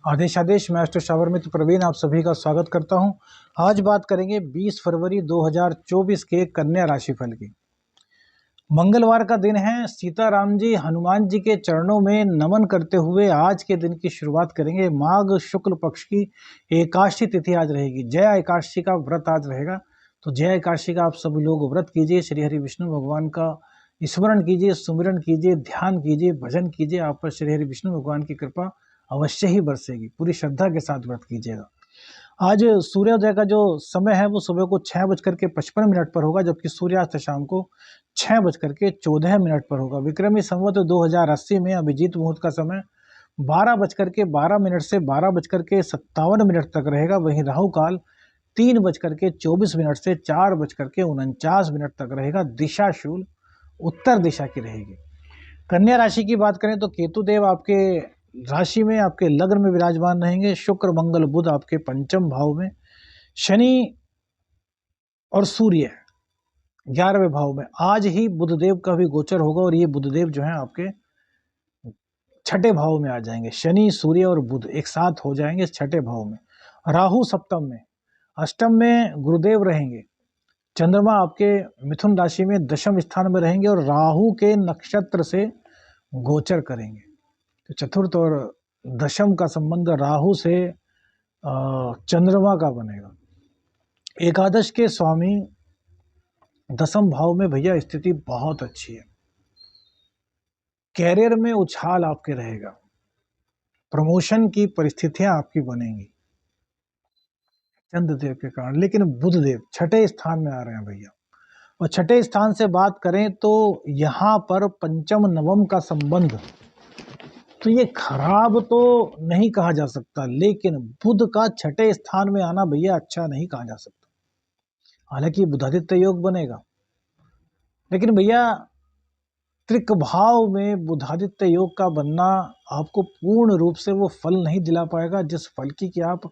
आदेश आदेश। मैं astro shower मित्र प्रवीण आप सभी का स्वागत करता हूं। आज बात करेंगे 20 फरवरी 2024 के कन्या राशिफल की। मंगलवार का दिन है। सीताराम जी हनुमान जी के चरणों में नमन करते हुए आज के दिन की शुरुआत करेंगे। माघ शुक्ल पक्ष की एकादशी तिथि आज रहेगी। जया एकादशी का व्रत आज रहेगा। तो जया एकादशी का आप सभी लोग व्रत कीजिए, श्री हरि विष्णु भगवान का स्मरण कीजिए, सुमिरन कीजिए, ध्यान कीजिए, भजन कीजिए। आप पर श्री हरि विष्णु भगवान की कृपा अवश्य ही बरसेगी। पूरी श्रद्धा के साथ व्रत कीजिएगा। आज सूर्योदय का जो समय है वो सुबह को 6:55 पर होगा, जबकि सूर्यास्त शाम को 6:14 पर होगा। विक्रमी संवत 2080 में अभिजीत मुहूर्त का समय 12:12 से 12:57 तक रहेगा। वहीं राहु काल 3:24 से 4:49 तक रहेगा। दिशा शूल उत्तर दिशा की रहेगी। कन्या राशि की बात करें तो केतु देव आपके राशि में, आपके लग्न में विराजमान रहेंगे। शुक्र मंगल बुध आपके पंचम भाव में, शनि और सूर्य 11वें भाव में। आज ही बुधदेव का भी गोचर होगा और ये बुधदेव जो है आपके छठे भाव में आ जाएंगे। शनि सूर्य और बुध एक साथ हो जाएंगे छठे भाव में। राहु सप्तम में, अष्टम में गुरुदेव रहेंगे। चंद्रमा आपके मिथुन राशि में दशम स्थान में रहेंगे और राहु के नक्षत्र से गोचर करेंगे। तो चतुर्थ और दशम का संबंध राहु से चंद्रमा का बनेगा। एकादश के स्वामी दशम भाव में भैया स्थिति बहुत अच्छी है। कैरियर में उछाल आपके रहेगा। प्रमोशन की परिस्थितियां आपकी बनेंगी चंद्रदेव के कारण। लेकिन बुधदेव छठे स्थान में आ रहे हैं भैया, और छठे स्थान से बात करें तो यहां पर पंचम नवम का संबंध, तो ये खराब तो नहीं कहा जा सकता, लेकिन बुध का छठे स्थान में आना भैया अच्छा नहीं कहा जा सकता। हालांकि बुधादित्य योग बनेगा, लेकिन भैया त्रिक भाव में बुधादित्य योग का बनना आपको पूर्ण रूप से वो फल नहीं दिला पाएगा जिस फल की आप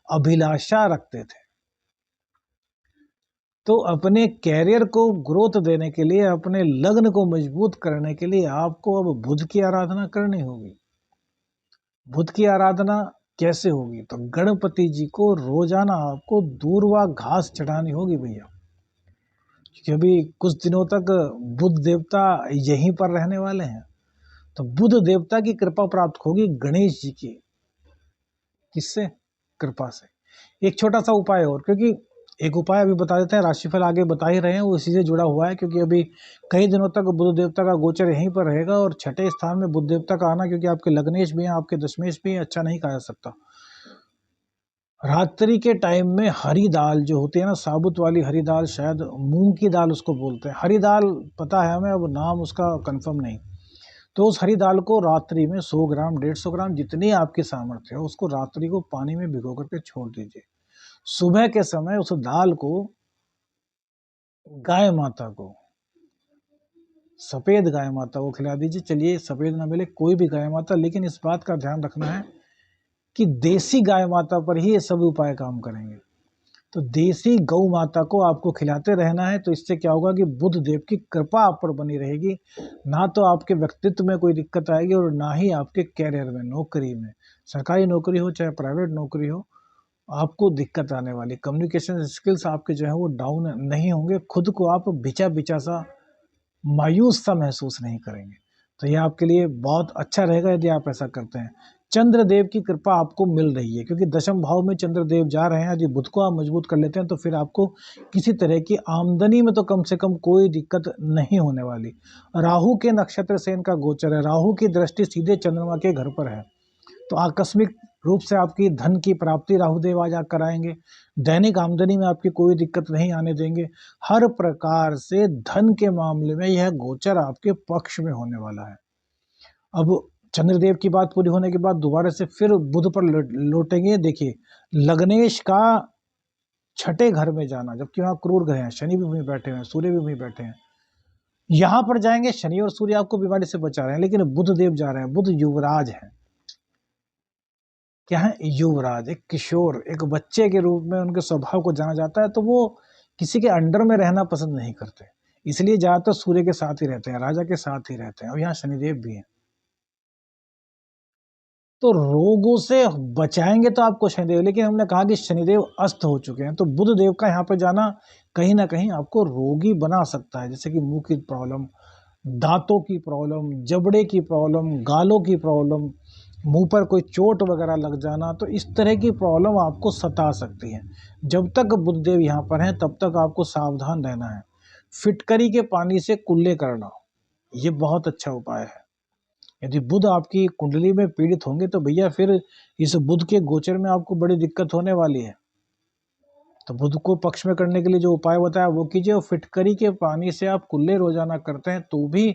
अभिलाषा रखते थे। तो अपने कैरियर को ग्रोथ देने के लिए, अपने लग्न को मजबूत करने के लिए आपको अब बुध की आराधना करनी होगी। बुध की आराधना कैसे होगी? तो गणपति जी को रोजाना आपको दूर्वा घास चढ़ानी होगी भैया, क्योंकि अभी कुछ दिनों तक बुध देवता यहीं पर रहने वाले हैं। तो बुध देवता की कृपा प्राप्त होगी गणेश जी की। किससे? कृपा से। एक छोटा सा उपाय और, क्योंकि एक उपाय अभी बता देते हैं, राशिफल आगे बता ही रहे हैं, वो इसी से जुड़ा हुआ है। क्योंकि अभी कई दिनों तक बुध देवता का गोचर यहीं पर रहेगा और छठे स्थान में बुध देवता का आना, क्योंकि आपके लग्नेश भी हैं, आपके दशमेश भी हैं, अच्छा नहीं कहा जा सकता। रात्रि के टाइम में हरी दाल जो होती है ना, साबुत वाली हरी दाल, शायद मूंग की दाल उसको बोलते हैं। हरी दाल पता है हमें, अब नाम उसका कंफर्म नहीं। तो उस हरी दाल को रात्रि में 100 ग्राम 150 ग्राम जितनी आपकी सामर्थ्य हो, उसको रात्रि को पानी में भिगो करके छोड़ दीजिए। सुबह के समय उस दाल को गाय माता को, सफेद गाय माता को खिला दीजिए। चलिए सफेद ना मिले, कोई भी गाय माता, लेकिन इस बात का ध्यान रखना है कि देसी गाय माता पर ही ये सब उपाय काम करेंगे। तो देसी गौ माता को आपको खिलाते रहना है। तो इससे क्या होगा कि बुध देव की कृपा आप पर बनी रहेगी। ना तो आपके व्यक्तित्व में कोई दिक्कत आएगी और ना ही आपके कैरियर में, नौकरी में, सरकारी नौकरी हो चाहे प्राइवेट नौकरी हो, आपको दिक्कत आने वाली। कम्युनिकेशन स्किल्स आपके जो है वो डाउन नहीं होंगे। खुद को आप बिचा बिचा सा, मायूस सा महसूस नहीं करेंगे। तो ये आपके लिए बहुत अच्छा रहेगा यदि आप ऐसा करते हैं। चंद्रदेव की कृपा आपको मिल रही है, क्योंकि दशम भाव में चंद्रदेव जा रहे हैं। यदि बुध को आप मजबूत कर लेते हैं तो फिर आपको किसी तरह की आमदनी में तो कम से कम कोई दिक्कत नहीं होने वाली। राहु के नक्षत्र से इनका गोचर है। राहु की दृष्टि सीधे चंद्रमा के घर पर है, तो आकस्मिक रूप से आपकी धन की प्राप्ति राहुदेव आज कराएंगे। दैनिक आमदनी में आपकी कोई दिक्कत नहीं आने देंगे। हर प्रकार से धन के मामले में यह गोचर आपके पक्ष में होने वाला है। अब चंद्रदेव की बात पूरी होने के बाद दोबारा से फिर बुध पर लौटेंगे। देखिए, लग्नेश का छठे घर में जाना, जबकि वहां क्रूर ग्रह हैं, शनि भी वहीं बैठे हैं, सूर्य भी वहीं बैठे हैं। यहां पर जाएंगे, शनि और सूर्य आपको बीमारी से बचा रहे हैं, लेकिन बुध देव जा रहे हैं। बुध युवराज है। क्या है? युवराज, एक किशोर, एक बच्चे के रूप में उनके स्वभाव को जाना जाता है। तो वो किसी के अंडर में रहना पसंद नहीं करते, इसलिए ज्यादातर सूर्य के साथ ही रहते हैं, राजा के साथ ही रहते हैं। और यहाँ शनिदेव भी हैं। तो रोगों से बचाएंगे तो आपको शनिदेव, लेकिन हमने कहा कि शनिदेव अस्त हो चुके हैं, तो बुध देव का यहाँ पे जाना कहीं ना कहीं आपको रोगी बना सकता है, जैसे कि मुंह की प्रॉब्लम, दांतों की प्रॉब्लम, जबड़े की प्रॉब्लम, गालों की प्रॉब्लम, मुंह पर कोई चोट वगैरह लग जाना, तो इस तरह की प्रॉब्लम आपको सता सकती है। जब तक बुधदेव यहाँ पर हैं तब तक आपको सावधान रहना है। फिटकरी के पानी से कुल्ले करना, ये बहुत अच्छा उपाय है। यदि बुध आपकी कुंडली में पीड़ित होंगे तो भैया फिर इस बुध के गोचर में आपको बड़ी दिक्कत होने वाली है। तो बुध को पक्ष में करने के लिए जो उपाय बताया वो कीजिए, और फिटकरी के पानी से आप कुल्ले रोजाना करते हैं तो भी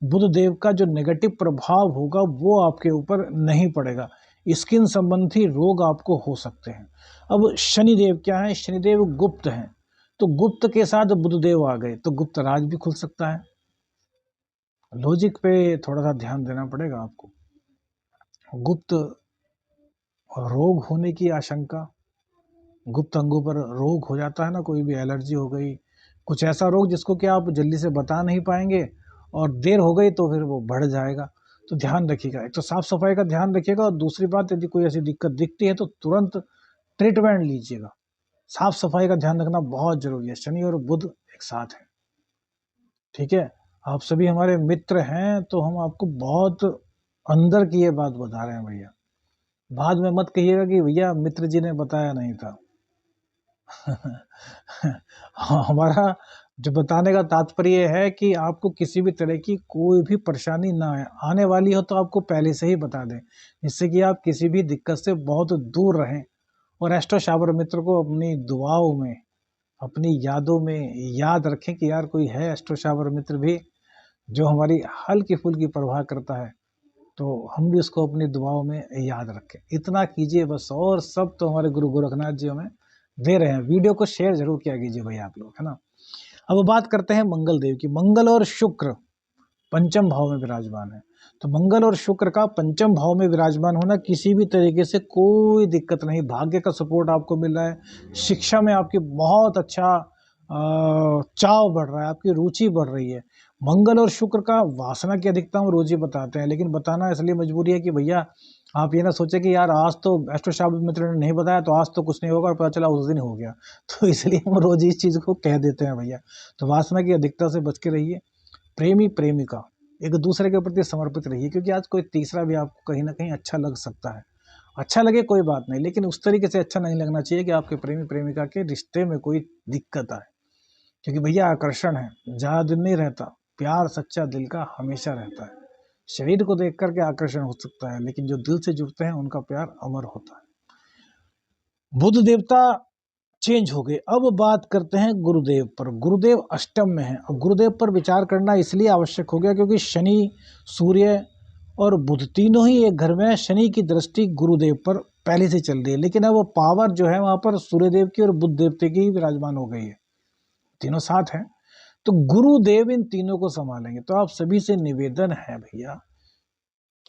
बुध देव का जो नेगेटिव प्रभाव होगा वो आपके ऊपर नहीं पड़ेगा। स्किन संबंधी रोग आपको हो सकते हैं। अब शनिदेव क्या है, शनिदेव गुप्त हैं, तो गुप्त के साथ बुध देव आ गए तो गुप्त राज भी खुल सकता है। लॉजिक पे थोड़ा सा ध्यान देना पड़ेगा आपको। गुप्त रोग होने की आशंका, गुप्त अंगों पर रोग हो जाता है ना, कोई भी एलर्जी हो गई, कुछ ऐसा रोग जिसको कि आप जल्दी से बता नहीं पाएंगे और देर हो गई तो फिर वो बढ़ जाएगा। तो ध्यान रखिएगा, एक तो साफ सफाई का ध्यान रखिएगा, और दूसरी बात यदि कोई ऐसी दिक्कत दिखती है तो तुरंत ट्रीटमेंट लीजिएगा। साफ सफाई का ध्यान रखना बहुत जरूरी है। शनि और बुध एक साथ है, ठीक है। आप सभी हमारे मित्र हैं तो हम आपको बहुत अंदर की ये बात बता रहे हैं भैया। बाद में मत कहिएगा कि भैया मित्र जी ने बताया नहीं था। हाँ, हमारा जो बताने का तात्पर्य है कि आपको किसी भी तरह की कोई भी परेशानी ना आए, आने वाली हो तो आपको पहले से ही बता दें, जिससे कि आप किसी भी दिक्कत से बहुत दूर रहें। और एस्ट्रो शावर मित्र को अपनी दुआओं में, अपनी यादों में याद रखें कि यार कोई है एस्ट्रो शावर मित्र भी जो हमारी हल्की फुल्की परवाह करता है, तो हम भी उसको अपनी दुआओं में याद रखें। इतना कीजिए बस, और सब तो हमारे गुरु गोरखनाथ जी हमें दे रहे हैं। वीडियो को शेयर जरूर किया कीजिए भाई आप लोग, है ना। अब बात करते हैं मंगल देव की। मंगल और शुक्र पंचम भाव में विराजमान है, तो मंगल और शुक्र का पंचम भाव में विराजमान होना किसी भी तरीके से कोई दिक्कत नहीं। भाग्य का सपोर्ट आपको मिल रहा है, शिक्षा में आपकी बहुत अच्छा चाव बढ़ रहा है, आपकी रुचि बढ़ रही है। मंगल और शुक्र का वासना की अधिकता हम रोज ही बताते हैं, लेकिन बताना इसलिए मजबूरी है कि भैया आप ये ना सोचे कि यार आज तो एस्ट्रो शावर मित्र ने नहीं बताया तो आज तो कुछ नहीं होगा और पता चला उस दिन हो गया, तो इसलिए हम रोज इस चीज को कह देते हैं भैया। तो वासना की अधिकता से बच के रहिए। प्रेमी प्रेमिका एक दूसरे के प्रति समर्पित रहिए, क्योंकि आज कोई तीसरा भी आपको कहीं ना कहीं अच्छा लग सकता है। अच्छा लगे कोई बात नहीं, लेकिन उस तरीके से अच्छा नहीं लगना चाहिए कि आपके प्रेमी प्रेमिका के रिश्ते में कोई दिक्कत आए, क्योंकि भैया आकर्षण है, ज्यादा दिन नहीं रहता। प्यार सच्चा दिल का हमेशा रहता है। शरीर को देख करके आकर्षण हो सकता है, लेकिन जो दिल से जुड़ते हैं उनका प्यार अमर होता है। बुध देवता चेंज हो गए। अब बात करते हैं गुरुदेव पर। गुरुदेव अष्टम में है। अब गुरुदेव पर विचार करना इसलिए आवश्यक हो गया क्योंकि शनि, सूर्य और बुध तीनों ही एक घर में है। शनि की दृष्टि गुरुदेव पर पहले से चल रही है, लेकिन अब वो पावर जो है वहां पर सूर्यदेव की और बुध देवते की ही विराजमान हो गई है, तीनों साथ हैं। तो गुरुदेव इन तीनों को संभालेंगे। तो आप सभी से निवेदन है भैया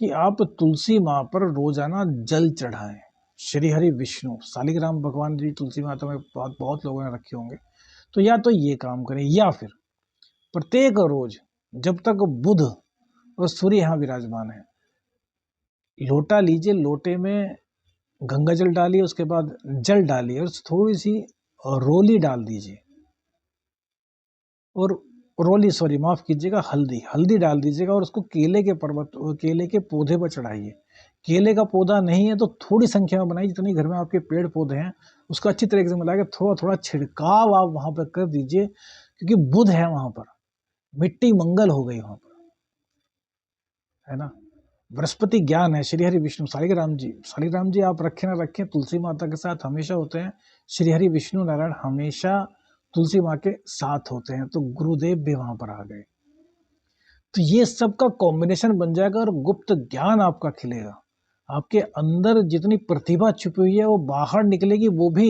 कि आप तुलसी माँ पर रोजाना जल चढ़ाएं। श्री हरि विष्णु शालिग्राम भगवान जी तुलसी माता में बहुत बहुत लोगों ने रखे होंगे, तो या तो ये काम करें, या फिर प्रत्येक रोज जब तक बुध और सूर्य यहाँ विराजमान है, लोटा लीजिए, लोटे में गंगा जल डालिए, उसके बाद जल डालिए और थोड़ी सी रोली डाल दीजिए, और रोली सॉरी माफ कीजिएगा, हल्दी हल्दी डाल दीजिएगा, और उसको केले के पर्वत, केले के पौधे पर चढ़ाइए। केले का पौधा नहीं है तो थोड़ी संख्या में बनाइए, जितनी घर में आपके पेड़ पौधे हैं उसको अच्छी तरीके से मिलाकर थोड़ा थोड़ा छिड़काव आप वहां पर कर दीजिए, क्योंकि बुध है वहां पर, मिट्टी मंगल हो गई वहां पर, है ना। बृहस्पति ज्ञान है। श्री हरि विष्णु शालिग्राम जी आप रखें ना रखें, तुलसी माता के साथ हमेशा होते हैं। श्री हरि विष्णु नारायण हमेशा तुलसी माँ के साथ होते हैं, तो गुरुदेव भी वहां पर आ गए। तो ये सब का कॉम्बिनेशन बन जाएगा और गुप्त ज्ञान आपका खिलेगा। आपके अंदर जितनी प्रतिभा छुपी हुई है वो बाहर निकलेगी, वो भी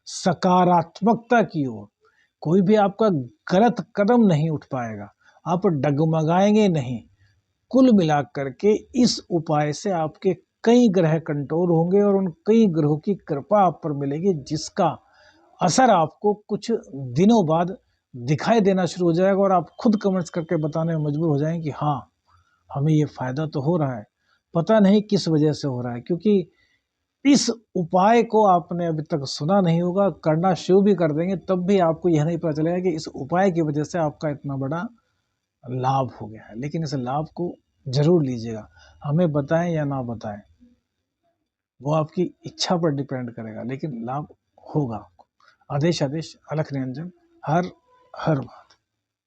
सकारात्मकता की ओर। कोई भी आपका गलत कदम नहीं उठ पाएगा, आप डगमगाएंगे नहीं। कुल मिलाकर के इस उपाय से आपके कई ग्रह कंट्रोल होंगे और उन कई ग्रहों की कृपा आप पर मिलेगी, जिसका असर आपको कुछ दिनों बाद दिखाई देना शुरू हो जाएगा और आप खुद कमेंट्स करके बताने में मजबूर हो जाएंगे कि हाँ हमें ये फायदा तो हो रहा है। पता नहीं किस वजह से हो रहा है, क्योंकि इस उपाय को आपने अभी तक सुना नहीं होगा, करना शुरू भी कर देंगे तब भी आपको यह नहीं पता चलेगा कि इस उपाय की वजह से आपका इतना बड़ा लाभ हो गया है। लेकिन इस लाभ को जरूर लीजिएगा, हमें बताएं या ना बताएं वो आपकी इच्छा पर डिपेंड करेगा, लेकिन लाभ होगा। आदेश आदेश अलख निरंजन। हर हर